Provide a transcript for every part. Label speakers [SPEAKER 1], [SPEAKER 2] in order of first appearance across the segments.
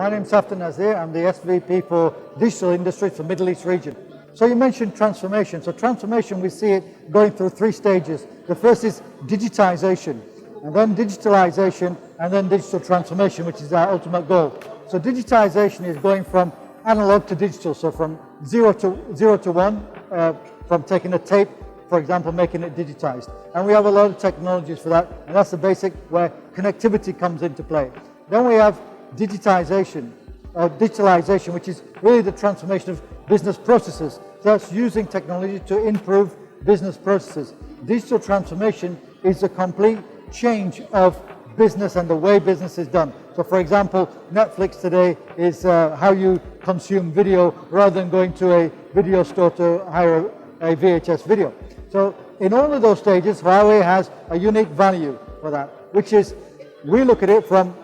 [SPEAKER 1] My name is Safder Nazir. I'm the SVP for Digital Industries for Middle East region. So you mentioned transformation. So transformation, we see it going through 3 stages. The first is digitization, and then digitalization, and then digital transformation, which is our ultimate goal. So digitization is going from analog to digital, so from zero to one, from taking a tape, for example, making it digitized. And we have a lot of technologies for that, and that's the basic where connectivity comes into play. Then we have digitization, or digitalization, which is really the transformation of business processes. So that's using technology to improve business processes. Digital transformation is a complete change of business and the way business is done. So for example, Netflix today is how you consume video rather than going to a video store to hire a VHS video. So in all of those stages, Huawei has a unique value for that, which is we look at it from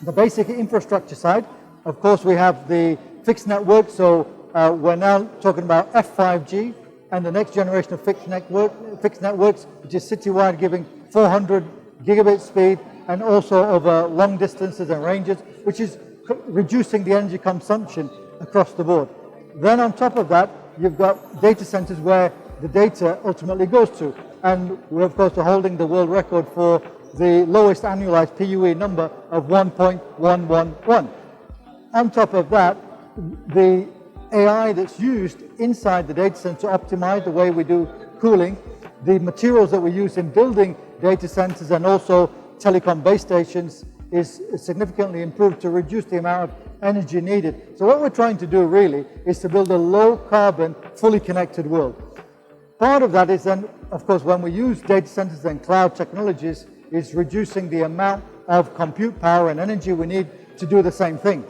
[SPEAKER 1] the basic infrastructure side. Of course, we have the fixed network, so we're now talking about F5G and the next generation of fixed networks, which is citywide, giving 400 gigabit speed, and also over long distances and ranges, which is reducing the energy consumption across the board. Then on top of that, you've got data centers where the data ultimately goes to. And we, of course, are holding the world record for the lowest annualized PUE number of 1.111. On top of that, the AI that's used inside the data center to optimize the way we do cooling, the materials that we use in building data centers and also telecom base stations is significantly improved to reduce the amount of energy needed. So what we're trying to do really is to build a low carbon, fully connected world. Part of that is then, of course, when we use data centers and cloud technologies, is reducing the amount of compute power and energy we need to do the same thing.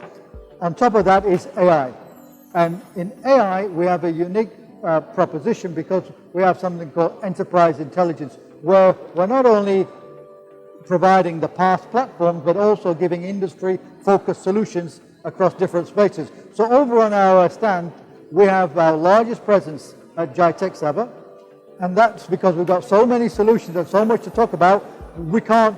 [SPEAKER 1] On top of that is AI. And in AI, we have a unique proposition because we have something called enterprise intelligence, where we're not only providing the PaaS platforms, but also giving industry-focused solutions across different spaces. So over on our stand, we have our largest presence at GITEX ever, and that's because we've got so many solutions and so much to talk about, we can't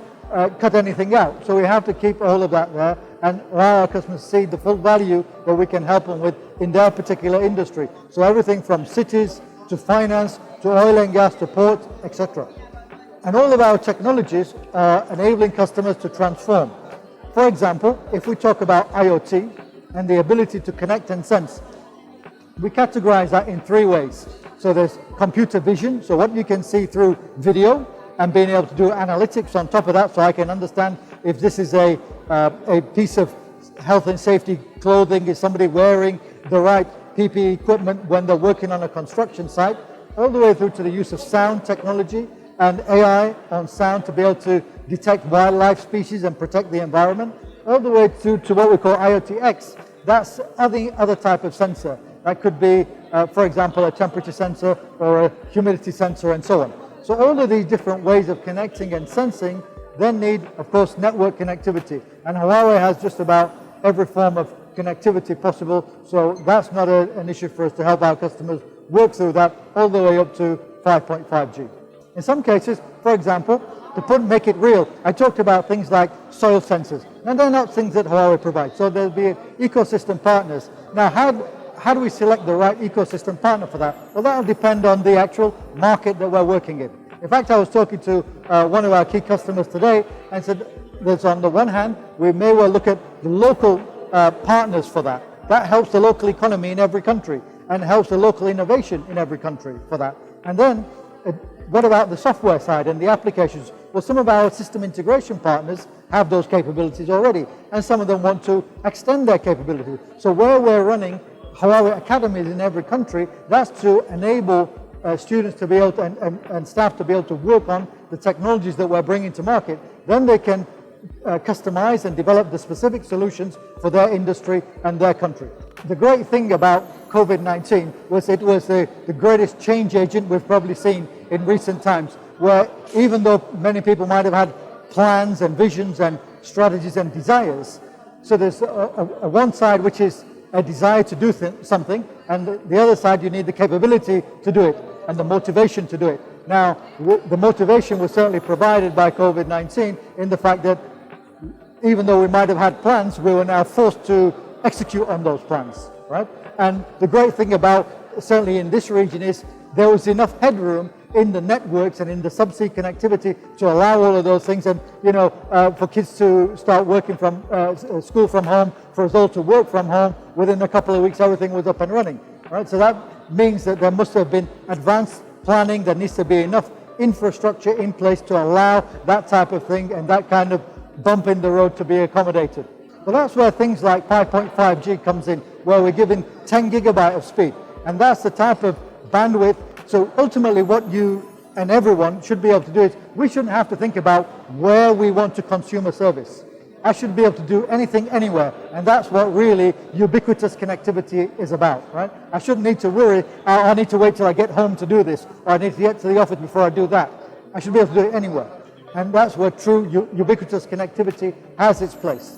[SPEAKER 1] cut anything out. So we have to keep all of that there and allow our customers to see the full value that we can help them with in their particular industry. So everything from cities to finance to oil and gas to ports, etc. And all of our technologies are enabling customers to transform. For example, if we talk about IoT and the ability to connect and sense, we categorize that in 3 ways. So there's computer vision, so what you can see through video, and being able to do analytics on top of that, so I can understand if this is a piece of health and safety clothing, is somebody wearing the right PPE equipment when they're working on a construction site, all the way through to the use of sound technology and AI on sound to be able to detect wildlife species and protect the environment, all the way to what we call IoTX. That's other type of sensor. That could be, for example, a temperature sensor or a humidity sensor and so on. So all of these different ways of connecting and sensing then need, of course, network connectivity. And Huawei has just about every form of connectivity possible, so that's not an issue for us to help our customers work through that all the way up to 5.5G. In some cases, for example, to make it real, I talked about things like soil sensors. Now, they're not things that Huawei provides, so there'll be ecosystem partners. Now, how do we select the right ecosystem partner for that? Well, that'll depend on the actual market that we're working in. In fact, I was talking to one of our key customers today and said that on the one hand, we may well look at the local partners for that. That helps the local economy in every country and helps the local innovation in every country for that. And then, what about the software side and the applications? Well, some of our system integration partners have those capabilities already, and some of them want to extend their capabilities. So where we're running Huawei academies in every country, that's to enable students to be able to, and staff to be able to work on the technologies that we're bringing to market. Then they can customize and develop the specific solutions for their industry and their country. The great thing about COVID-19 was it was the greatest change agent we've probably seen in recent times, where even though many people might have had plans and visions and strategies and desires, so there's a one side which is a desire to do something, and the other side you need the capability to do it and the motivation to do it. Now, the motivation was certainly provided by COVID-19 in the fact that even though we might have had plans, we were now forced to execute on those plans, right? And the great thing about, certainly in this region, is there was enough headroom in the networks and in the subsea connectivity to allow all of those things, and for kids to start working from school from home, for us all to work from home. Within a couple of weeks, everything was up and running, right? So that means that there must have been advanced planning. There needs to be enough infrastructure in place to allow that type of thing and that kind of bump in the road to be accommodated. But that's where things like 5.5G comes in, where we're given 10 gigabyte of speed, and that's the type of bandwidth. So ultimately what you and everyone should be able to do is, we shouldn't have to think about where we want to consume a service. I should be able to do anything, anywhere, and that's what really ubiquitous connectivity is about, right? I shouldn't need to worry, I need to wait till I get home to do this, or I need to get to the office before I do that. I should be able to do it anywhere. And that's where true ubiquitous connectivity has its place.